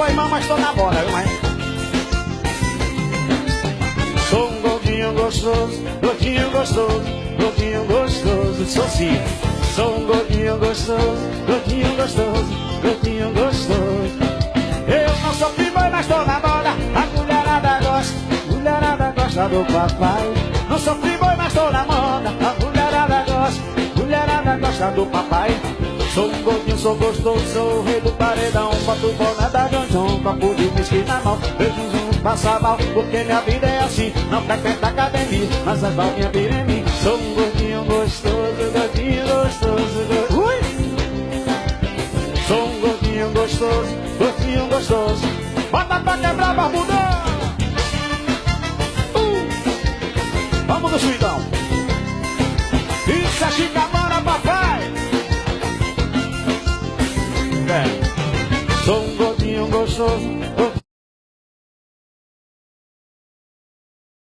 foi irmão, mas tô na moda, viu, mãe? Sou um gordinho gostoso, gordinho gostoso, gordinho gostoso, sou sim. Sou um gordinho gostoso, gordinho gostoso, gordinho gostoso. Eu não sou playboy, mas tô na moda. A mulherada gosta do papai. Não sou playboy, mas tô na moda. A mulherada gosta do papai. Sou um gordinho, sou gostoso, sou o rei do paredão. Boto boné da John John, copo de whisky na mão. Vejo um passar mal, porque minha vida é assim. Não frequento academia, mas as balinhas viram em mim. Sou um gordinho gostoso, gordinho gostoso, gordinho. Ui! Sou um gordinho gostoso, gordinho gostoso. Bota pra quebrar, barbudão! Vamos no suidão! Isso é chicabana, papai! É. Sou um gordinho gostoso,